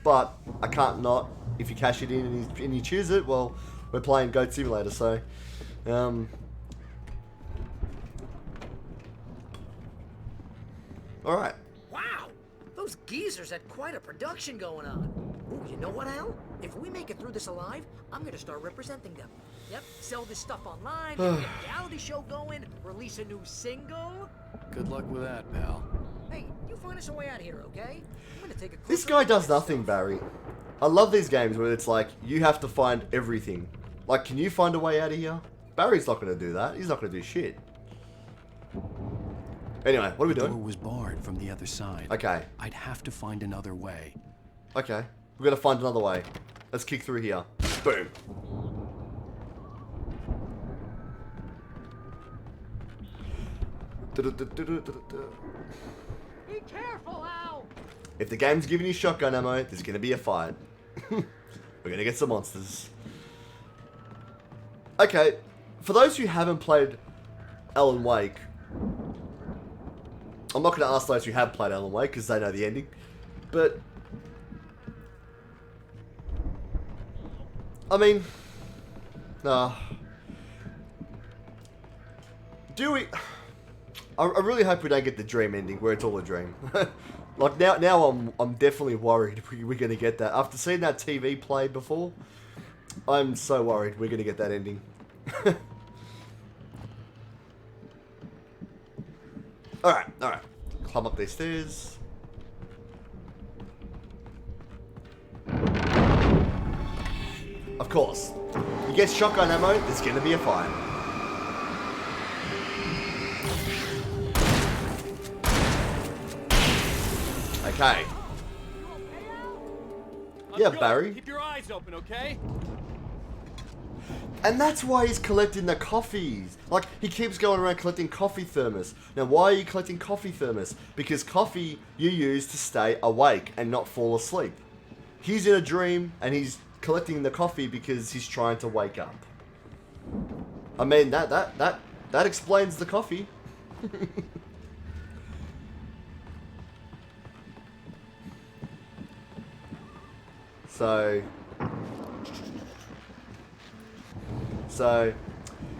but I can't not. If you cash it in and you choose it, well, we're playing Goat Simulator, so... Alright. Wow! Those geezers had quite a production going on. Ooh, you know what, Al? If we make it through this alive, I'm gonna start representing them. Yep, sell this stuff online, get a reality show going, release a new single. Good luck with that, pal. Hey, you find us a way out of here, okay? I'm gonna take a This closer guy look does at nothing, stuff. Barry. I love these games where it's like, you have to find everything. Like, can you find a way out of here? Barry's not going to do that. He's not going to do shit. Anyway, what are we The doing? door was barred from the other side. Okay. I'd have to find another way. Okay. We're going to find another way. Let's kick through here. Boom. Be careful, Al! If the game's giving you shotgun ammo, there's going to be a fight. We're going to get some monsters. Okay. For those who haven't played Alan Wake, I'm not going to ask those who have played Alan Wake because they know the ending. But I mean, do we? I really hope we don't get the dream ending where it's all a dream. Like now I'm definitely worried we're gonna get that. After seeing that TV play before, I'm so worried we're gonna get that ending. Alright. Climb up these stairs. Of course. You get shotgun ammo, there's gonna be a fight. Okay. Yeah, Barry. Keep your eyes open, okay? And that's why he's collecting the coffees. Like, he keeps going around collecting coffee thermos. Now, why are you collecting coffee thermos? Because coffee you use to stay awake and not fall asleep. He's in a dream and he's collecting the coffee because he's trying to wake up. I mean, that explains the coffee. So,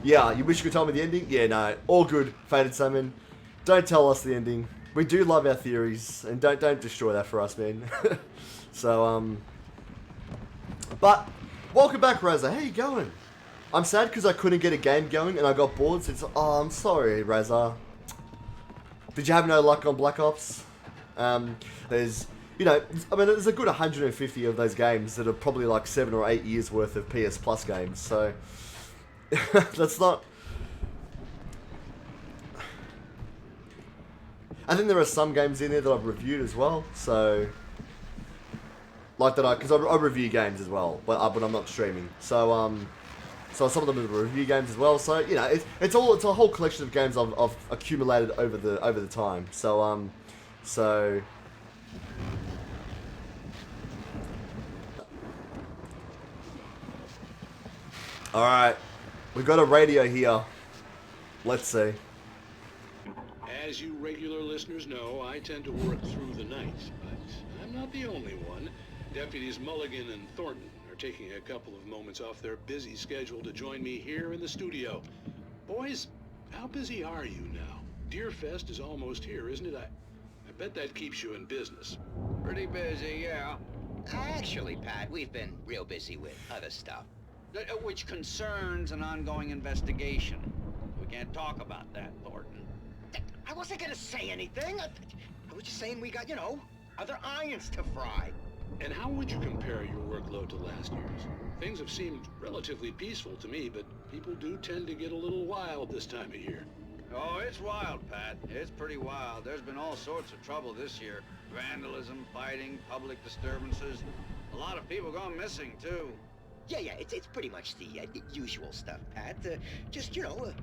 yeah, you wish you could tell me the ending? Yeah, no, all good, Fated Salmon. Don't tell us the ending. We do love our theories, and don't destroy that for us, man. So, but, welcome back, Razza. How you going? I'm sad because I couldn't get a game going, and I got bored, so it's, oh, I'm sorry, Razza. Did you have no luck on Black Ops? There's... You know, I mean, there's a good 150 of those games that are probably like 7 or 8 years worth of PS Plus games, so that's not... I think there are some games in there that I've reviewed as well, so... Like that because I review games as well, but I'm not streaming, so some of them are review games as well, so, you know, it's a whole collection of games I've accumulated over the time, so... Alright, we've got a radio here. Let's see. As you regular listeners know, I tend to work through the night, but I'm not the only one. Deputies Mulligan and Thornton are taking a couple of moments off their busy schedule to join me here in the studio. Boys, how busy are you now? Deerfest is almost here, isn't it? I bet that keeps you in business. Pretty busy, yeah. Actually, Pat, we've been real busy with other stuff. Which concerns an ongoing investigation. We can't talk about that, Thornton. I wasn't gonna say anything. I was just saying we got, you know, other irons to fry. And how would you compare your workload to last year's? Things have seemed relatively peaceful to me, but people do tend to get a little wild this time of year. Oh, it's wild, Pat. It's pretty wild. There's been all sorts of trouble this year. Vandalism, fighting, public disturbances. A lot of people gone missing, too. Yeah, it's pretty much the usual stuff, Pat. Just, you know,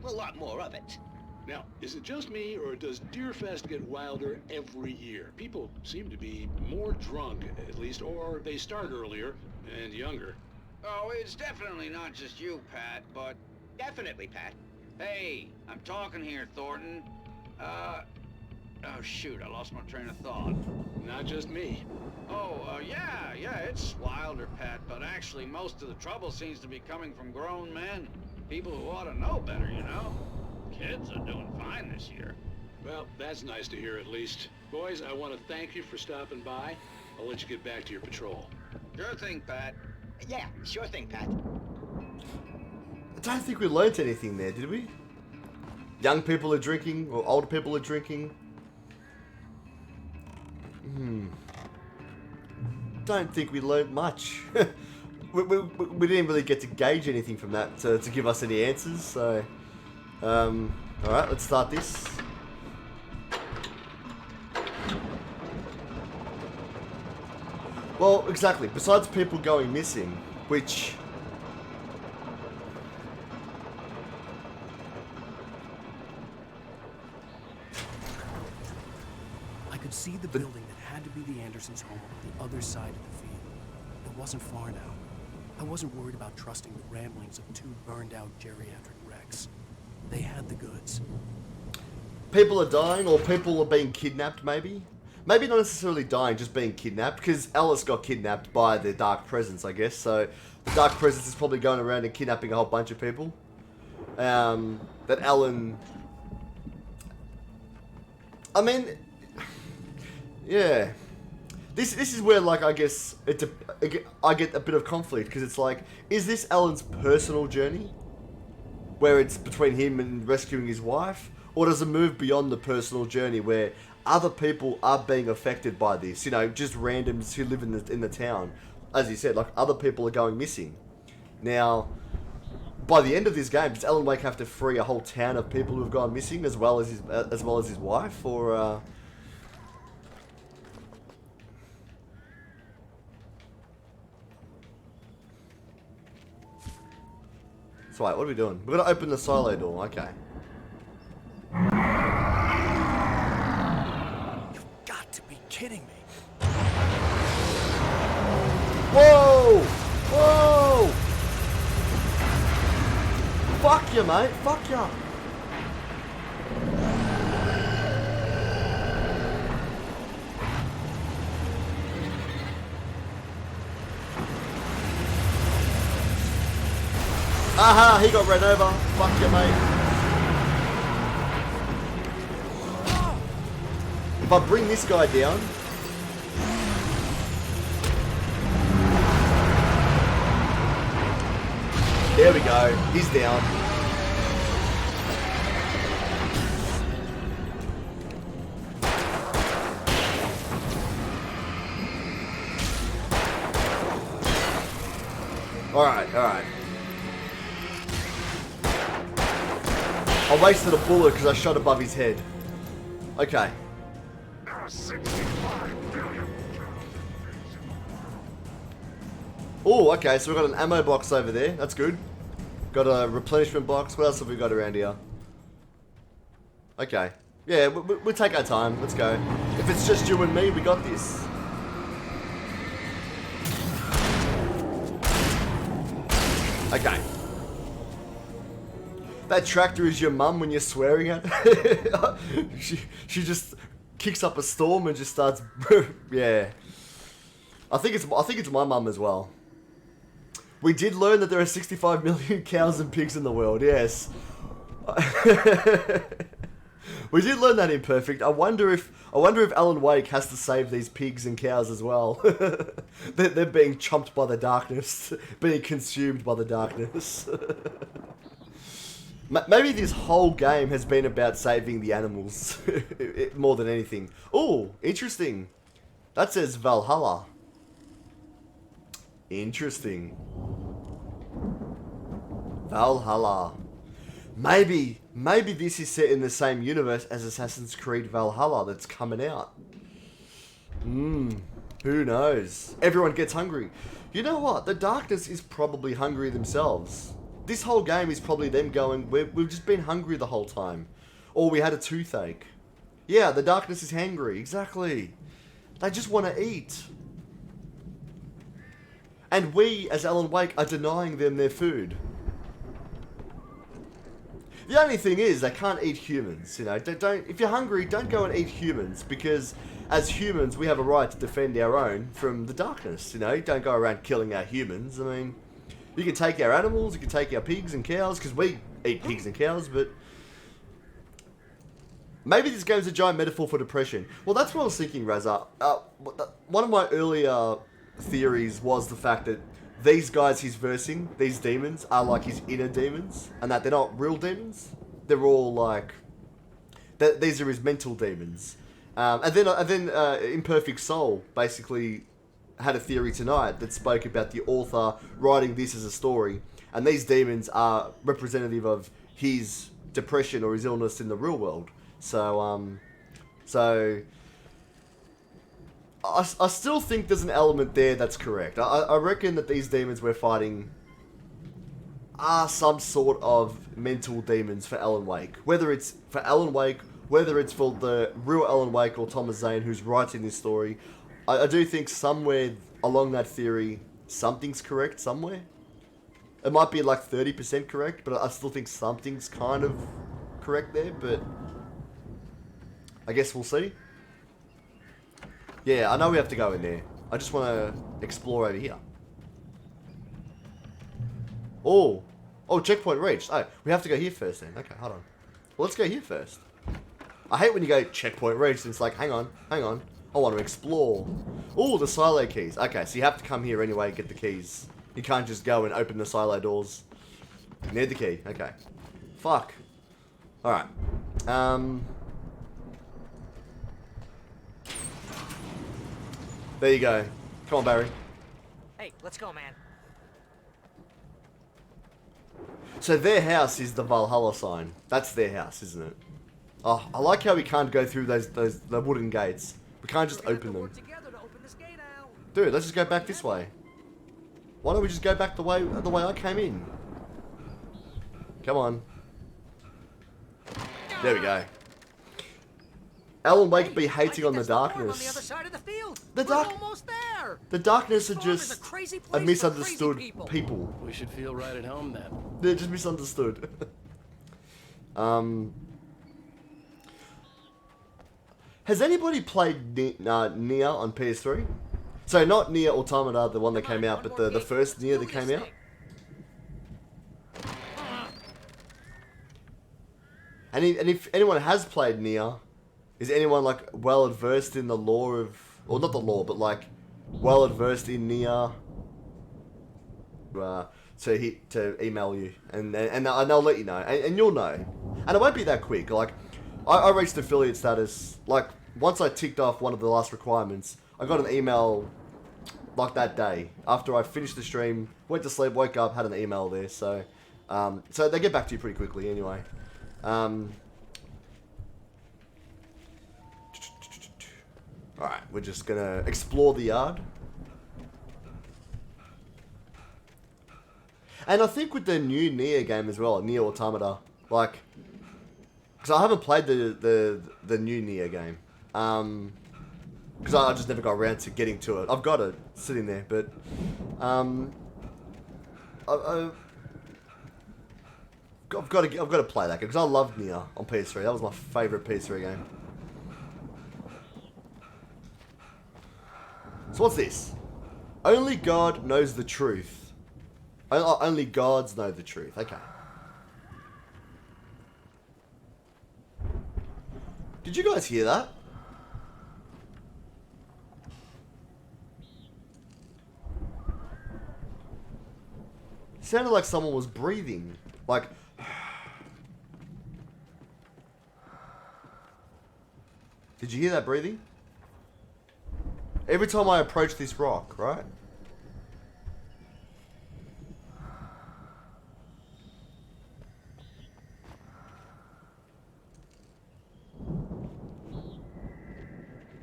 a lot more of it. Now, is it just me, or does Deerfest get wilder every year? People seem to be more drunk, at least, or they start earlier and younger. Oh, it's definitely not just you, Pat, but... Definitely, Pat. Hey, I'm talking here, Thornton. Oh, shoot, I lost my train of thought. Not just me. Oh, yeah, Actually, most of the trouble seems to be coming from grown men. People who ought to know better, you know? Kids are doing fine this year. Well, that's nice to hear at least. Boys, I want to thank you for stopping by. I'll let you get back to your patrol. Sure thing, Pat. Yeah, sure thing, Pat. I don't think we learnt anything there, did we? Young people are drinking, or older people are drinking. Don't think we learnt much. we didn't really get to gauge anything from that to give us any answers, so... alright, let's start this. Well, exactly. Besides people going missing, which... I could see the building that had to be the Andersons' home on the other side of the field. It wasn't far now. I wasn't worried about trusting the ramblings of two burned-out geriatric wrecks. They had the goods. People are dying, or people are being kidnapped, maybe? Maybe not necessarily dying, just being kidnapped, because Alice got kidnapped by the Dark Presence, I guess, so the Dark Presence is probably going around and kidnapping a whole bunch of people. That Alan... I mean... Yeah. This is where, like, I guess, I get a bit of conflict, because it's like, is this Alan's personal journey? Where it's between him and rescuing his wife? Or does it move beyond the personal journey where other people are being affected by this? You know, just randoms who live in the town. As you said, like, other people are going missing. Now, by the end of this game, does Alan Wake have to free a whole town of people who have gone missing, as well as his wife, or? So wait, what are we doing? We're gonna open the silo door. Okay. You've got to be kidding me. Whoa! Whoa! Fuck you, mate. Fuck you. Aha, he got ran over. Fuck you, mate. If I bring this guy down... There we go. He's down. Alright, alright. I wasted a bullet because I shot above his head. Okay. Oh, okay, so we've got an ammo box over there. That's good. Got a replenishment box. What else have we got around here? Okay. Yeah, we'll take our time. Let's go. If it's just you and me, we got this. Okay. That tractor is your mum when you're swearing at her. she just kicks up a storm and just starts. Yeah. I think it's my mum as well. We did learn that there are 65 million cows and pigs in the world. Yes. We did learn that in Perfect. I wonder if Alan Wake has to save these pigs and cows as well. They're being chomped by the darkness, being consumed by the darkness. Maybe this whole game has been about saving the animals more than anything. Oh, interesting. That says Valhalla. Interesting. Valhalla. Maybe this is set in the same universe as Assassin's Creed Valhalla that's coming out. Who knows? Everyone gets hungry. You know what? The darkness is probably hungry themselves. This whole game is probably them going, we've just been hungry the whole time. Or we had a toothache. Yeah, the darkness is hangry. Exactly. They just want to eat. And we, as Alan Wake, are denying them their food. The only thing is, they can't eat humans. You know, don't. If you're hungry, don't go and eat humans, because as humans, we have a right to defend our own from the darkness, you know? You don't go around killing our humans. I mean, you can take our animals, you can take our pigs and cows, because we eat pigs and cows, but maybe this game's a giant metaphor for depression. Well, that's what I was thinking, Razza. One of my earlier theories was the fact that these guys he's versing, these demons, are like his inner demons, and that they're not real demons. They're all like... these are his mental demons. And then Imperfect Soul basically had a theory tonight that spoke about the author writing this as a story, and these demons are representative of his depression or his illness in the real world. So I still think there's an element there that's correct. I reckon that these demons we're fighting are some sort of mental demons for Alan Wake. Whether it's for Alan Wake, whether it's for the real Alan Wake or Thomas Zane who's writing this story, I do think somewhere along that theory, something's correct somewhere. It might be like 30% correct, but I still think something's kind of correct there, but I guess we'll see. Yeah, I know we have to go in there. I just want to explore over here. Oh, checkpoint reached. Oh, we have to go here first then. Okay, hold on. Well, let's go here first. I hate when you go checkpoint reached and it's like, hang on. I want to explore. Oh, the silo keys. Okay, so you have to come here anyway and get the keys. You can't just go and open the silo doors. Need the key. Okay. Fuck. Alright. There you go. Come on, Barry. Hey, let's go, man. So their house is the Valhalla sign. That's their house, isn't it? Oh, I like how we can't go through the wooden gates. We can't just open them. Dude, let's just go back this way. Why don't we just go back the way I came in? Come on. There we go. Alan Wake be hating on the darkness. On the other side of the field. We're almost there. The darkness are Farm is just a crazy a place for misunderstood crazy people. We should feel right at home then. They're just misunderstood. Has anybody played Nier on PS3? So not Nier Automata, the one that came out, but the first Nier that came out? And if anyone has played Nier, is anyone like well adversed in the lore of, or not the lore, but like well adversed in Nier? To email you and I'll let you know, and you'll know, and it won't be that quick. Like I reached affiliate status like once I ticked off one of the last requirements. I got an email like that day after I finished the stream, went to sleep, woke up, had an email there. So so they get back to you pretty quickly anyway. Alright, we're just gonna explore the yard. And I think with the new Nier game as well, Nier Automata, like, because I haven't played the new Nier game, because I just never got around to getting to it. I've got it sitting there, but I've got to play that game because I loved Nier on PS3. That was my favourite PS3 game. So what's this? Only God knows the truth. Only gods know the truth. Okay. Did you guys hear that? It sounded like someone was breathing. Like... Did you hear that breathing? Every time I approach this rock, right?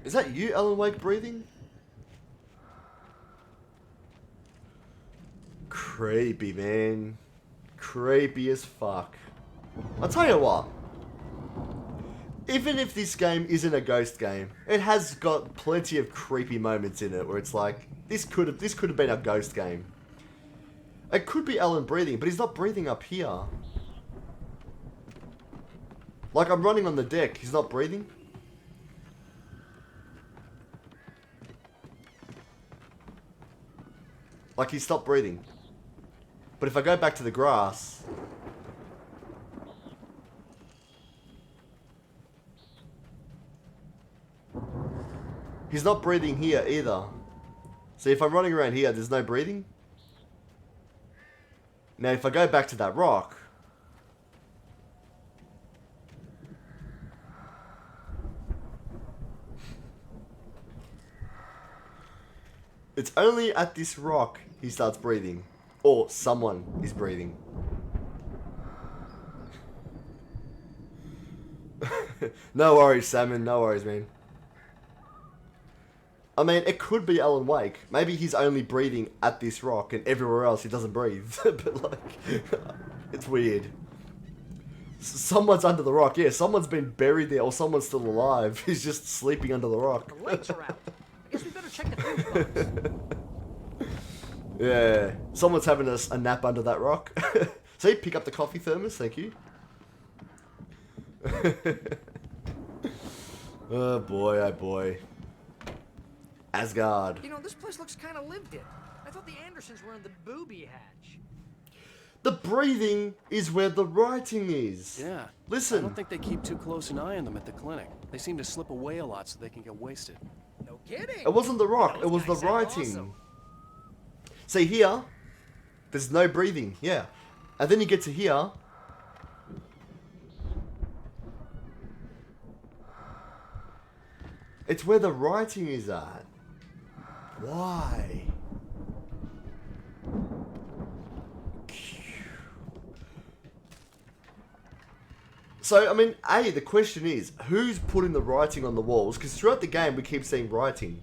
Is that you, Alan Wake, breathing? Creepy, man. Creepy as fuck. I'll tell you what. Even if this game isn't a ghost game, it has got plenty of creepy moments in it where it's like, this could have been a ghost game. It could be Alan breathing, but he's not breathing up here. Like, I'm running on the deck, he's not breathing. Like, he stopped breathing. But if I go back to the grass... He's not breathing here either. So if I'm running around here, there's no breathing. Now if I go back to that rock... It's only at this rock he starts breathing. Or someone is breathing. No worries, Salmon. No worries, man. I mean, it could be Alan Wake. Maybe he's only breathing at this rock and everywhere else he doesn't breathe. But, like, it's weird. Someone's under the rock. Yeah, someone's been buried there or someone's still alive. He's just sleeping under the rock. The lights are out. I guess we better check the fuse box. Yeah, someone's having a nap under that rock. See, pick up the coffee thermos, thank you. Oh boy, oh boy. Asgard. You know, this place looks kind of lived in. I thought the Andersons were in the booby hatch. The breathing is where the writing is. Yeah. Listen. I don't think they keep too close an eye on them at the clinic. They seem to slip away a lot so they can get wasted. No kidding. It wasn't the rock, it was the Those guys sound writing. awesome. See here, there's no breathing, yeah. And then you get to here. It's where the writing is at. Why? So, I mean, the question is, who's putting the writing on the walls? Because throughout the game, we keep seeing writing.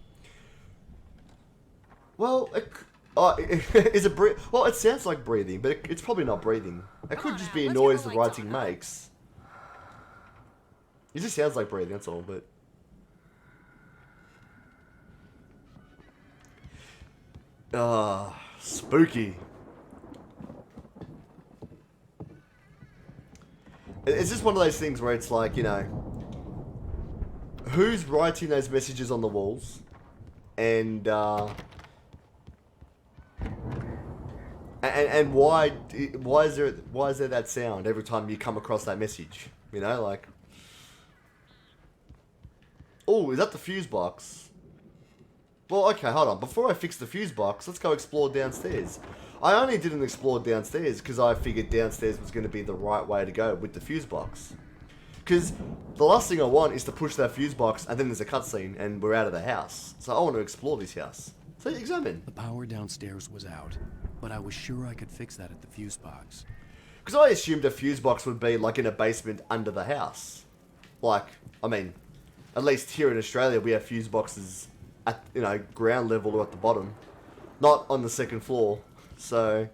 Well, is it well, it sounds like breathing, but it's probably not breathing. It could just be a noise the writing makes. It just sounds like breathing, that's all, but... spooky. It's just one of those things where it's like, you know, who's writing those messages on the walls? And why is there that sound every time you come across that message? You know, like, oh, is that the fuse box? Well, okay, hold on. Before I fix the fuse box, let's go explore downstairs. I only didn't explore downstairs because I figured downstairs was going to be the right way to go with the fuse box. Because the last thing I want is to push that fuse box and then there's a cutscene and we're out of the house. So I want to explore this house. So examine. The power downstairs was out, but I was sure I could fix that at the fuse box. Because I assumed a fuse box would be like in a basement under the house. Like, I mean, at least here in Australia we have fuse boxes at, you know, ground level or at the bottom. Not on the second floor. So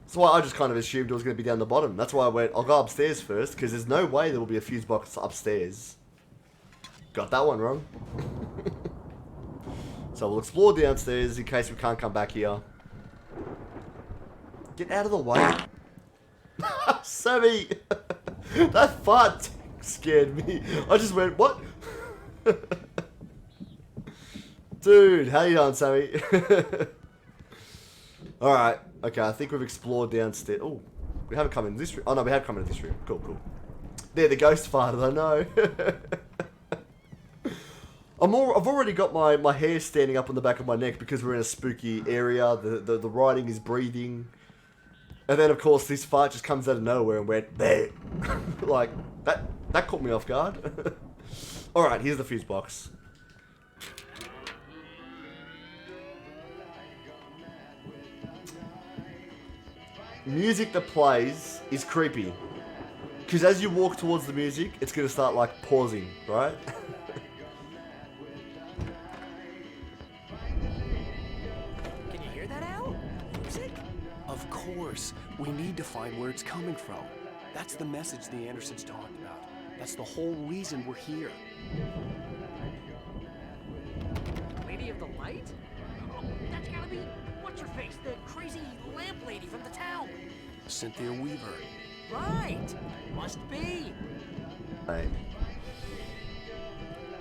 that's why I just kind of assumed it was going to be down the bottom. That's why I went, I'll go upstairs first, because there's no way there will be a fuse box upstairs. Got that one wrong. So we'll explore downstairs in case we can't come back here. Get out of the way. Sammy! That fart scared me. I just went, what? Dude, how you doing, Sammy? Alright, okay, I think we've explored downstairs. Oh, we haven't come in this room. Oh no, we have come into this room. Cool, cool. There, the ghost farted, I know. I've already got my hair standing up on the back of my neck because we're in a spooky area. The writing is breathing. And then, of course, this fart just comes out of nowhere and went, there. Like, that caught me off guard. Alright, here's the fuse box. Music that plays is creepy. Because as you walk towards the music, it's going to start, like, pausing, right? Can you hear that, Al? Music? Of course. We need to find where it's coming from. That's the message the Andersons talked about. That's the whole reason we're here. Lady of the Light? Oh, that's gotta be... What's-her-face? The crazy lamp lady from the town. Cynthia Weaver. Right. Must be. Right.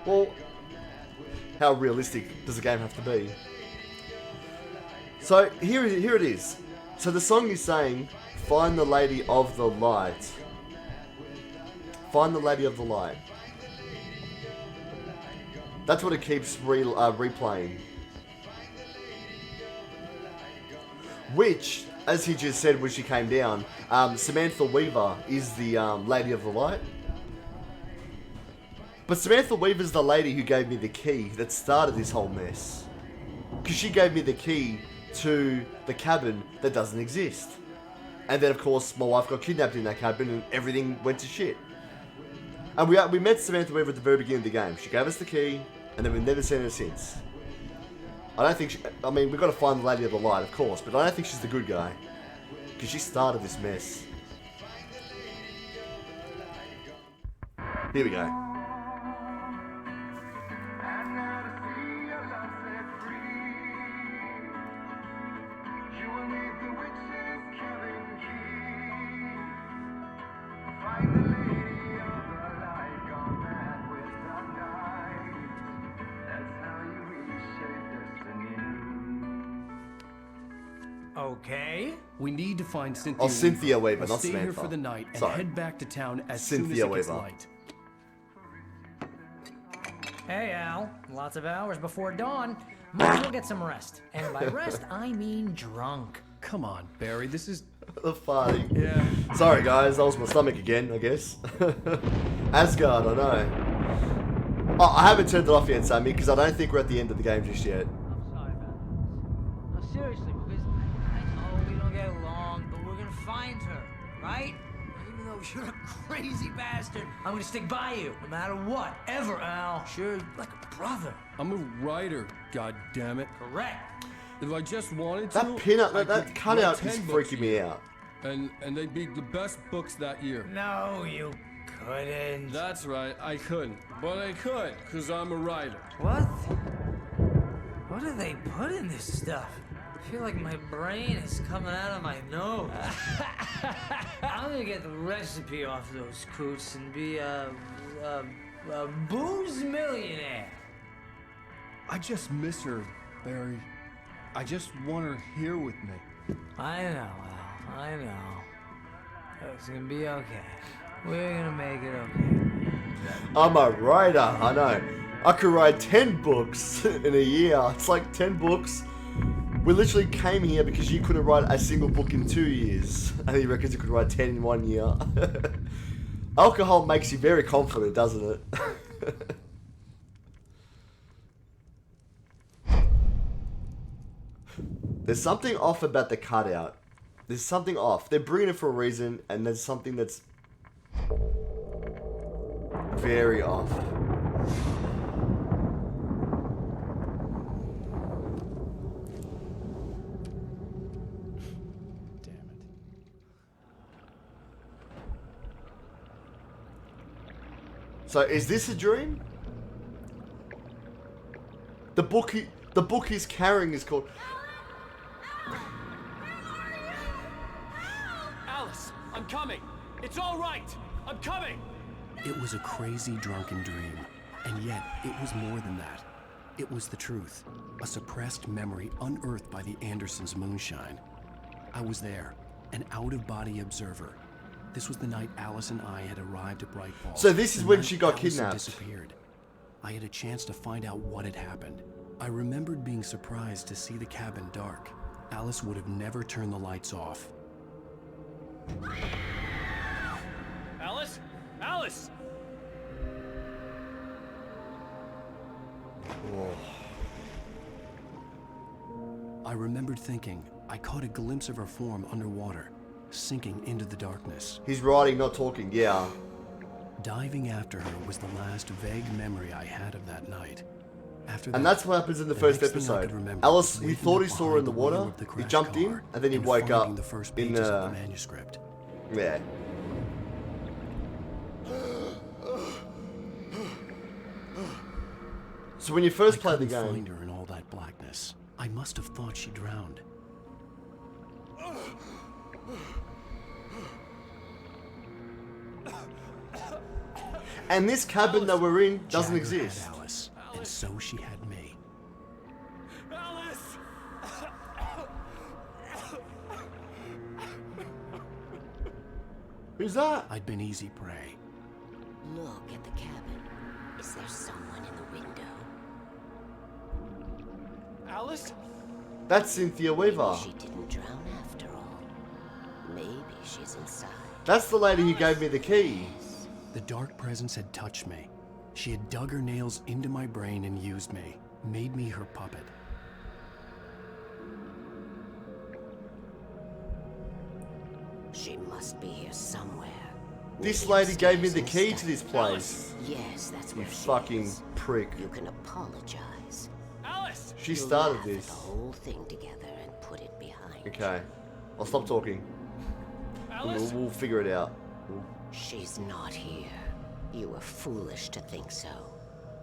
Well, how realistic does the game have to be? So here it is. So the song is saying, "Find the lady of the light." Find the lady of the light. That's what it keeps replaying. Which, as he just said when she came down, Samantha Weaver is the lady of the light. But Samantha Weaver's the lady who gave me the key that started this whole mess. Because she gave me the key to the cabin that doesn't exist. And then, of course, my wife got kidnapped in that cabin and everything went to shit. And we met Samantha Weaver at the very beginning of the game. She gave us the key, and then we've never seen her since. I don't think I mean, we've got to find the lady of the light, of course, but I don't think she's the good guy. Because she started this mess. Here we go. Okay. We need to find Cynthia. Oh, Cynthia Weaver, We'll not stay Samantha. here for the night and Sorry. head back to town as Cynthia soon as it gets Weaver. light. Hey, Al. Lots of hours before dawn. Might as well get some rest. And by rest, I mean drunk. Come on, Barry. This is. The party. Yeah. Sorry, guys. That was my stomach again, I guess. Asgard, I know. Oh, I haven't turned it off yet, Sammy, because I don't think we're at the end of the game just yet. I'm sorry, man. No, seriously, because I know we don't get along, but we're gonna find her, right? Even though you're a crazy bastard, I'm gonna stick by you, no matter what, ever, Al. Sure, like a brother. I'm a writer. God damn it. Correct. If I just wanted to, That pin-up, I that could cutout write is 10 books freaking a me year. out. And they'd be the best books that year. No, you couldn't. That's right, I couldn't. But I could, because I'm a writer. What? What do they put in this stuff? I feel like my brain is coming out of my nose. I'm gonna get the recipe off those coots and be a booze millionaire. I just miss her, Barry. I just want her here with me. I know, Al. I know. It's gonna be okay. We're gonna make it okay. I'm a writer, I know. I could write 10 books in a year. It's like 10 books. We literally came here because you couldn't write a single book in 2 years. And he reckons you could write 10 in 1 year. Alcohol makes you very confident, doesn't it? There's something off about the cutout. There's something off. They're bringing it for a reason, and there's something that's very off. Damn it. So is this a dream? The book he's carrying is called. Alice, I'm coming. It's all right. I'm coming. It was a crazy, drunken dream. And yet, it was more than that. It was the truth. A suppressed memory unearthed by the Andersons' moonshine. I was there, an out-of-body observer. This was the night Alice and I had arrived at Bright Falls. So this is The when night she got Alice had kidnapped. disappeared. I had a chance to find out what had happened. I remembered being surprised to see the cabin dark. Alice would have never turned the lights off. Alice? Alice! I remembered thinking, I caught a glimpse of her form underwater, sinking into the darkness. He's writing, not talking. Yeah. Diving after her was the last vague memory I had of that night. After that, And that's what happens in the the first next thing I episode. could remember Alice, was we waking thought up he saw her in the behind the water. wheel of the He crashed jumped in, car and then he and woke finding up the first in pages of the manuscript. Yeah. So when you first I play the couldn't game, find her in all that blackness. I must have thought she drowned. and this cabin that we're in doesn't Jagger exist. had Alice, and so she had me. Alice! Who's that? I'd been easy prey. Look at the cabin. Is there someone in the window? Alice? That's Cynthia Weaver. She didn't drown after all. Maybe she's inside. That's the lady who gave me the key. The dark presence had touched me. She had dug her nails into my brain and used me, made me her puppet. She must be here somewhere. This Maybe lady gave me upstairs the key instead. to this place. Yes, that's You where she fucking is. prick. You can apologize. Alice! She You'll started laugh at this. the whole thing together and put it behind. Okay. I'll stop talking. Alice? We'll figure it out. She's not here. You were foolish to think so.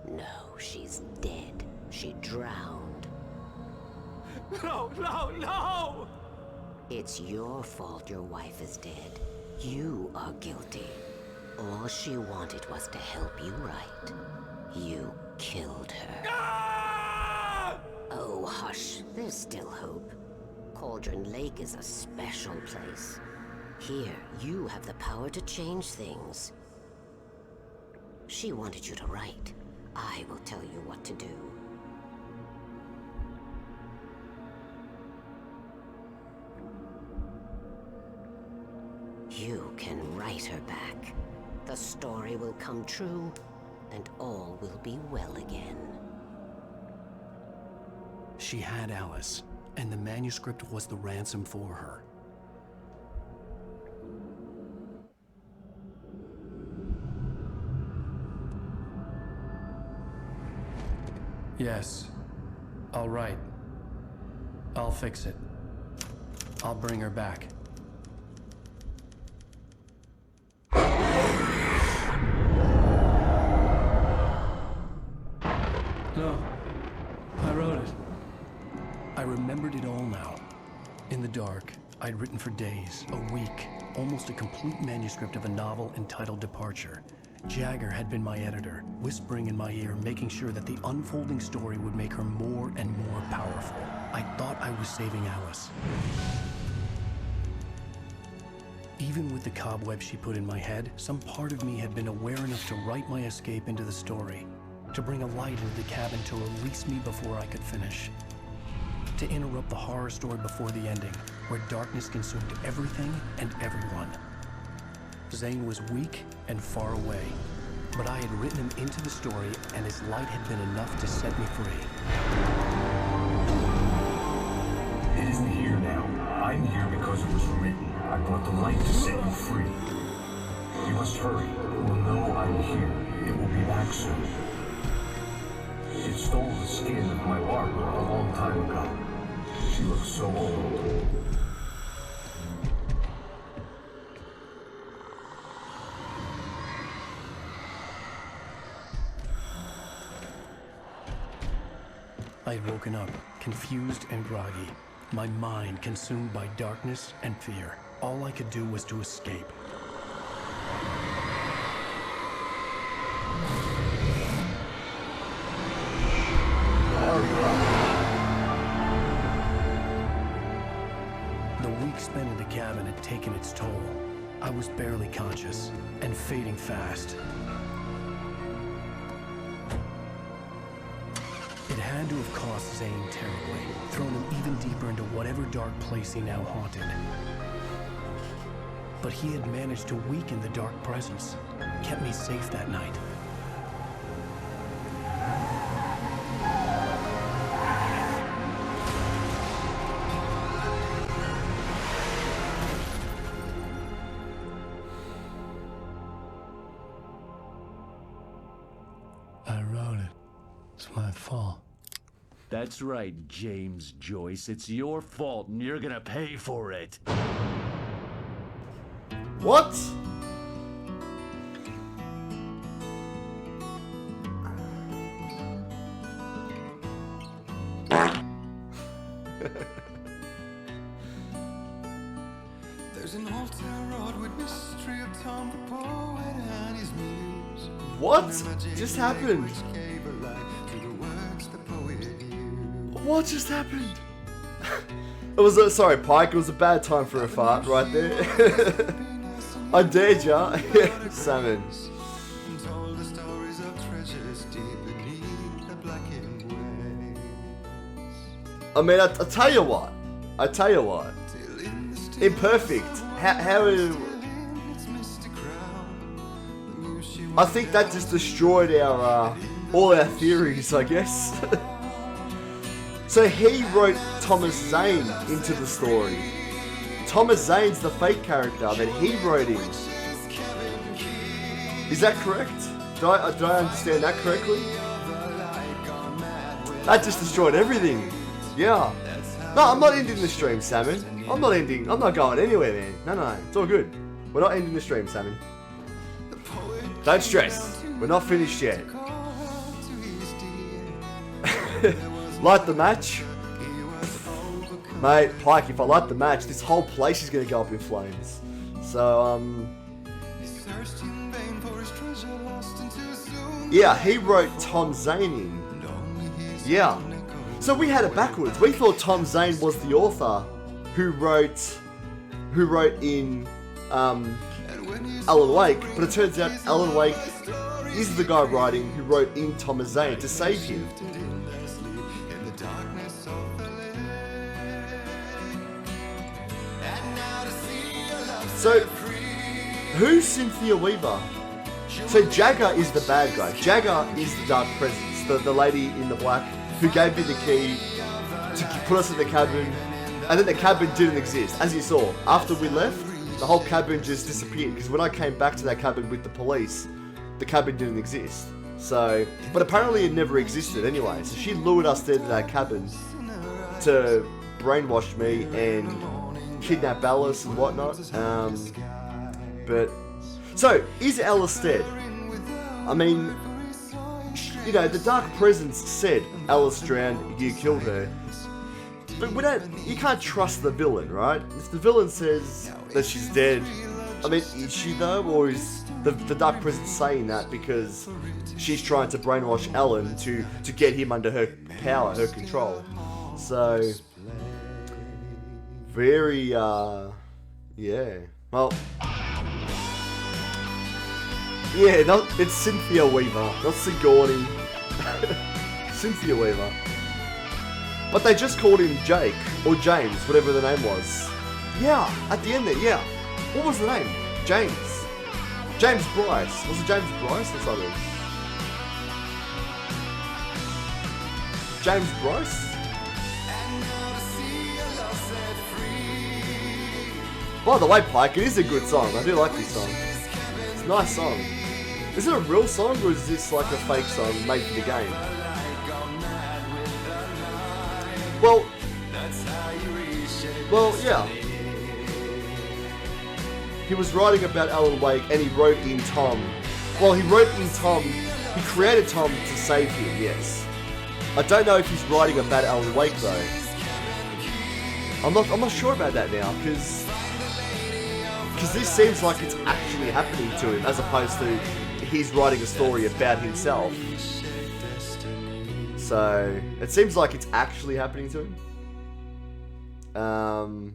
No, she's dead. She drowned. No, no, no! It's your fault your wife is dead. You are guilty. All she wanted was to help you right. You killed her. Ah! Oh, hush. There's still hope. Cauldron Lake is a special place. Here, you have the power to change things. She wanted you to write. I will tell you what to do. You can write her back. The story will come true, and all will be well again. She had Alice, and the manuscript was the ransom for her. Yes. All right. I'll fix it. I'll bring her back. No. I wrote it. I remembered it all now. In the dark, I'd written for days, a week, almost a complete manuscript of a novel entitled Departure. Jagger had been my editor, whispering in my ear, making sure that the unfolding story would make her more and more powerful. I thought I was saving Alice. Even with the cobweb she put in my head, some part of me had been aware enough to write my escape into the story, to bring a light into the cabin to release me before I could finish, to interrupt the horror story before the ending, where darkness consumed everything and everyone. Zane was weak and far away, but I had written him into the story, and his light had been enough to set me free. It isn't here now. I'm here because it was written. I brought the light to set you free. You must hurry. It will know I'm here. It will be back soon. It stole the skin of my Barbara a long time ago. She looks so old. I had woken up, confused and groggy, my mind consumed by darkness and fear. All I could do was to escape. The week spent in the cabin had taken its toll. I was barely conscious and fading fast. It had to have cost Zane terribly, thrown him even deeper into whatever dark place he now haunted. But he had managed to weaken the dark presence, kept me safe that night. I wrote it. It's my fault. That's right, James Joyce. It's your fault, and you're gonna pay for it. What? There's an old town road with mystery of Tom the poet and his muse. What just happened? What just happened? It was sorry, Pike. It was a bad time for a fart right there. I dared ya. Salmon. Told the stories of treasures deep beneath the blackened waves. I mean, I tell you what. Imperfect. How I think that just destroyed our all our theories, I guess. So he wrote Thomas Zane into the story. Thomas Zane's the fake character that he wrote in. Is that correct? Did I understand that correctly? That just destroyed everything. Yeah. No, I'm not ending the stream, Salmon. I'm not going anywhere, man. No, it's all good. We're not ending the stream, Salmon. Don't stress. We're not finished yet. Light the match. Mate, Pike, if I light the match, this whole place is going to go up in flames. So, yeah, he wrote Tom Zane in. Yeah. So we had it backwards. We thought Tom Zane was the author who wrote in Alan Wake, but it turns out Alan Wake is the guy writing who wrote in Thomas Zane to save him. So, who's Cynthia Weaver? So Jagger is the bad guy. Jagger is the Dark Presence, the lady in the black who gave me the key to put us in the cabin, and then the cabin didn't exist. As you saw, after we left, the whole cabin just disappeared, because when I came back to that cabin with the police, the cabin didn't exist. So, but apparently it never existed anyway, so she lured us there to that cabin to brainwash me and kidnap Alice and whatnot. But so is Alice dead? I mean, you know, the Dark Presence said Alice drowned, you killed her. But you can't trust the villain, right? If the villain says that she's dead, I mean, is she though, or is the Dark Presence saying that because she's trying to brainwash Alan to get him under her power, her control? So very, yeah. Well, yeah, it's Cynthia Weaver, not Sigourney. Cynthia Weaver. But they just called him Jake, or James, whatever the name was. Yeah, at the end there, yeah. What was the name? James. James Bryce. Was it James Bryce or something? James Bryce? By the way, Pike, it is a good song. I do like this song. It's a nice song. Is it a real song, or is this like a fake song made for the game? Well, yeah. He was writing about Alan Wake, and he wrote in Tom. Well, he wrote in Tom. He created Tom to save him. Yes. I don't know if he's writing about Alan Wake though. I'm not sure about that now, because this seems like it's actually happening to him, as opposed to he's writing a story about himself. So it seems like it's actually happening to him.